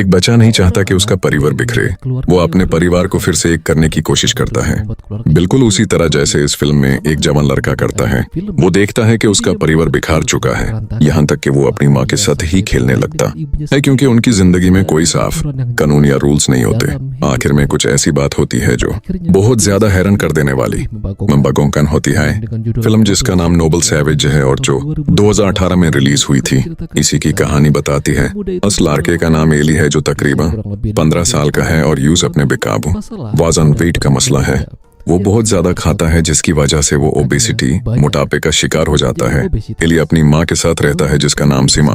एक बच्चा नहीं चाहता कि उसका परिवार बिखरे। वो अपने परिवार को फिर से एक करने की कोशिश करता है, बिल्कुल उसी तरह जैसे इस फिल्म में एक जवान लड़का करता है। वो देखता है कि उसका परिवार बिखार चुका है, यहाँ तक कि वो अपनी माँ के साथ ही खेलने लगता है, क्योंकि उनकी जिंदगी में कोई साफ कानून या रूल्स नहीं होते। आखिर में कुछ ऐसी बात होती है जो बहुत ज्यादा हैरान कर देने वाली मंबागोंगन होती है। फिल्म जिसका नाम नोबल सैवेज है और जो 2018 में रिलीज हुई थी, इसी की कहानी बताती है। उस लड़के का नाम एली है जो तकरीबन 15 साल का है और यूज अपने बेकाबू वजन वेट का मसला है। वो बहुत ज्यादा खाता है जिसकी वजह से वो ओबेसिटी मोटापे का शिकार हो जाता है। एली अपनी माँ के साथ रहता है जिसका नाम सीमा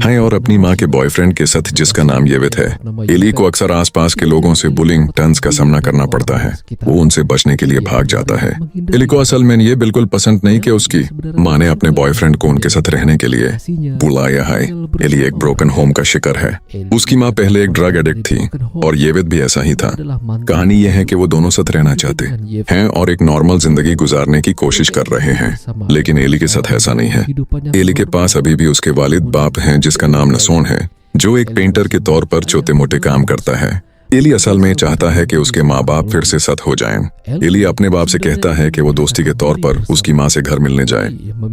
है और अपनी माँ के बॉयफ्रेंड के साथ जिसका नाम येवित है। एली को अक्सर आसपास के लोगों से बुलिंग टर्न्स का सामना करना पड़ता है। वो उनसे बचने के लिए भाग जाता है। एली को असल में ये बिल्कुल पसंद नहीं कि उसकी माँ ने अपने बॉयफ्रेंड को उनके साथ रहने के लिए बुलाया है। एली एक ब्रोकन होम का शिकार है। उसकी माँ पहले एक ड्रग एडिक्ट थी और येवित भी ऐसा ही था। कहानी यह है कि वो दोनों साथ रहना चाहते हैं और एक नॉर्मल जिंदगी गुजारने की कोशिश कर रहे हैं, लेकिन एली के साथ ऐसा नहीं है। एली के पास अभी भी उसके वालिद बाप हैं जिसका नाम नसोन है, जो एक पेंटर के तौर पर छोटे मोटे काम करता है। एली असल में चाहता है कि उसके माँ बाप फिर से साथ हो जाएं। एली अपने बाप से कहता है कि वो दोस्ती के तौर पर उसकी माँ से घर मिलने जाए।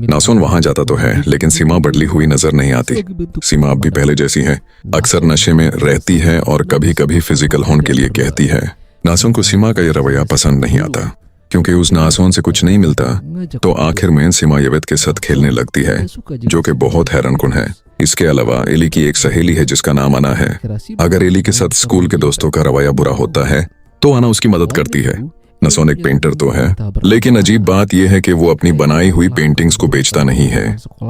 नासोन वहां जाता तो है, लेकिन सीमा बदली हुई नजर नहीं आती। सीमा अब भी पहले जैसी है, अक्सर नशे में रहती है और कभी कभी फिजिकल होने के लिए कहती है। नासोन को सीमा का ये रवैया पसंद नहीं आता, क्योंकि उस नासोन से कुछ नहीं मिलता। तो आखिर में सीमा येवित के साथ खेलने लगती है, जो कि बहुत हैरानकुन है। इसके अलावा एली की एक सहेली है जिसका नाम अना है। अगर एली के साथ स्कूल के दोस्तों का रवैया बुरा होता है तो अना उसकी मदद करती है। नसोन एक पेंटर तो है, लेकिन अजीब बात यह है कि वो अपनी बनाई हुई पेंटिंग्स को बेचता नहीं है।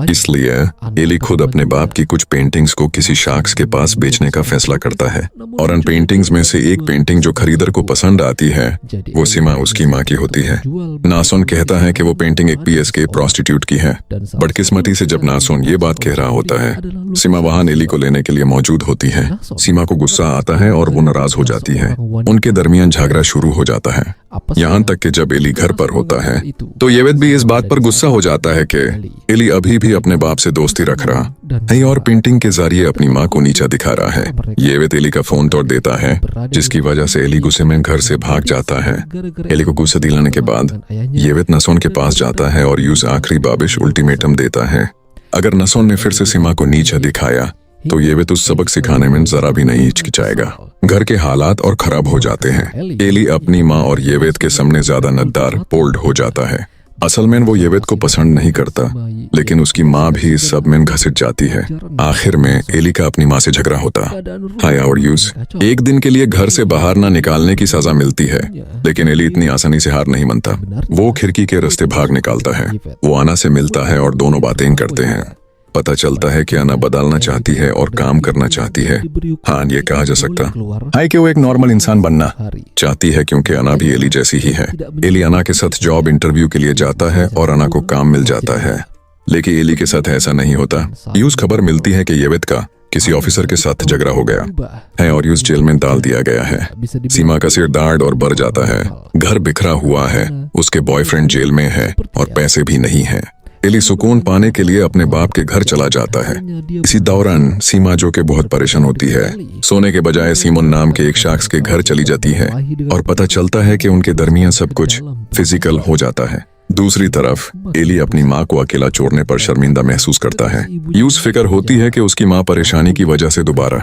इसलिए एली खुद अपने बाप की कुछ पेंटिंग्स को किसी शख्स के पास बेचने का फैसला करता है, और उन पेंटिंग्स में से एक पेंटिंग जो खरीदर को पसंद आती है वो सीमा उसकी माँ की होती है। नासोन कहता है कि वो पेंटिंग एक पीएसके प्रोस्टिट्यूट की है। बदकिस्मती से जब नासोन ये बात कह रहा होता है, सीमा वहां एली को लेने के लिए मौजूद होती है। सीमा को गुस्सा आता है और वो नाराज हो जाती है। उनके दरमियान झगड़ा शुरू हो जाता है, यहाँ तक कि जब एली घर पर होता है तो येवित भी इस बात पर गुस्सा हो जाता है कि एली अभी भी अपने बाप से दोस्ती रख रहा है और पेंटिंग के जरिए अपनी माँ को नीचा दिखा रहा है। येवित एली का फोन तोड़ देता है, जिसकी वजह से एली गुस्से में घर से भाग जाता है। एली को गुस्सा दिलाने के बाद येवित नसोन के पास जाता है और यूज आखिरी बाबिश उल्टीमेटम देता है। अगर नसोन ने फिर से सीमा को नीचा दिखाया तो येवित उस सबक सिखाने में जरा भी नहीं हिचकिचाएगा। घर के हालात और खराब हो जाते हैं। एली अपनी माँ और येवित के सामने ज्यादा नद्दार बोल्ड हो जाता है। असल में वो येवित को पसंद नहीं करता, लेकिन उसकी माँ भी इस सब में घसीट जाती है। आखिर में एली का अपनी माँ से झगड़ा होता है और यूज एक दिन के लिए घर से बाहर ना निकालने की सजा मिलती है, लेकिन एली इतनी आसानी से हार नहीं मानता। वो खिड़की के रास्ते भाग निकालता है। वो अना से मिलता है और दोनों बातें करते हैं। पता चलता है कि अना बदलना चाहती है और काम करना चाहती है। हाँ, ये कहा जा सकता है कि वो एक नॉर्मल इंसान बनना चाहती है, क्योंकि अना भी एली जैसी ही है। एली अना के साथ जॉब इंटरव्यू के लिए जाता है और अना को काम मिल जाता है, लेकिन एली के साथ ऐसा नहीं होता। यूज खबर मिलती है कि येवित का किसी ऑफिसर के साथ झगड़ा हो गया है और यूज जेल में डाल दिया गया है। सीमा का सिर दर्द और बढ़ जाता है। घर बिखरा हुआ है, उसके बॉयफ्रेंड जेल में है और पैसे भी नहीं है। एली सुकून पाने के लिए अपने बाप के घर चला जाता है। इसी दौरान सीमा, जो कि बहुत परेशान होती है, सोने के बजाय सीमोन नाम के एक शख्स के घर चली जाती है और पता चलता है कि उनके दरमियान सब कुछ फिजिकल हो जाता है। दूसरी तरफ एली अपनी माँ को अकेला छोड़ने पर शर्मिंदा महसूस करता है। यूज फिक्र होती है कि उसकी माँ परेशानी की वजह से दोबारा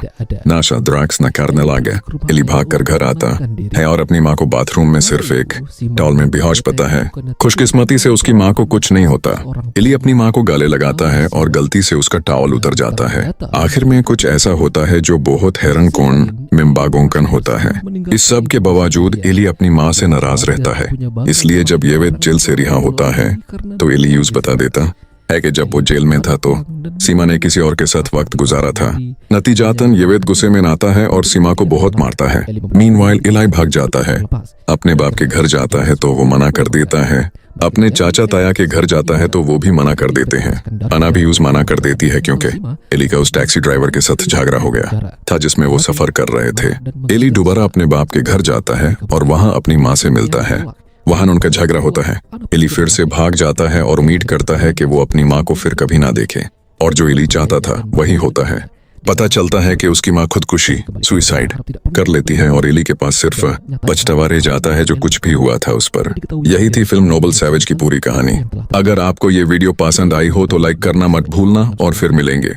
नशा ड्रग्स न करने लगे। एली भागकर घर आता है और अपनी माँ को बाथरूम में सिर्फ एक टॉल में बेहोश पाता है। खुशकिस्मती से उसकी माँ को कुछ नहीं होता। एली अपनी माँ को गले लगाता है और गलती से उसका टॉवल उतर जाता है। आखिर में कुछ ऐसा होता है जो बहुत हैरानकुन मिम्बागोंगन होता है। इस सब के बावजूद एली अपनी माँ से नाराज रहता है। इसलिए जब येवित जेल से रिहा होता है तो एली यूज बता देता है कि जब वो जेल में था तो सीमा ने किसी और के साथ वक्त गुजारा था। नतीजातन येवित गुस्से में आता है और सीमा को बहुत मारता है। मीनवाइल एली भाग जाता है। अपने बाप के घर जाता है तो वो मना कर देता है। अपने चाचा ताया के घर जाता है तो वो भी मना कर देते हैं। अना भी यूज मना कर देती है, क्योंकि एली का उस टैक्सी ड्राइवर के साथ झगड़ा हो गया था जिसमें वो सफर कर रहे थे। एली दोबारा अपने बाप के घर जाता है और वहां अपनी माँ से मिलता है। वहां उनका झगड़ा होता है। एली फिर से भाग जाता है और उम्मीद करता है कि वो अपनी माँ को फिर कभी ना देखे, और जो एली चाहता था वही होता है। पता चलता है कि उसकी माँ खुदकुशी सुइसाइड कर लेती है और एली के पास सिर्फ पछतावा रह जाता है जो कुछ भी हुआ था उस पर। यही थी फिल्म नोबल सैवेज की पूरी कहानी। अगर आपको ये वीडियो पसंद आई हो तो लाइक करना मत भूलना और फिर मिलेंगे।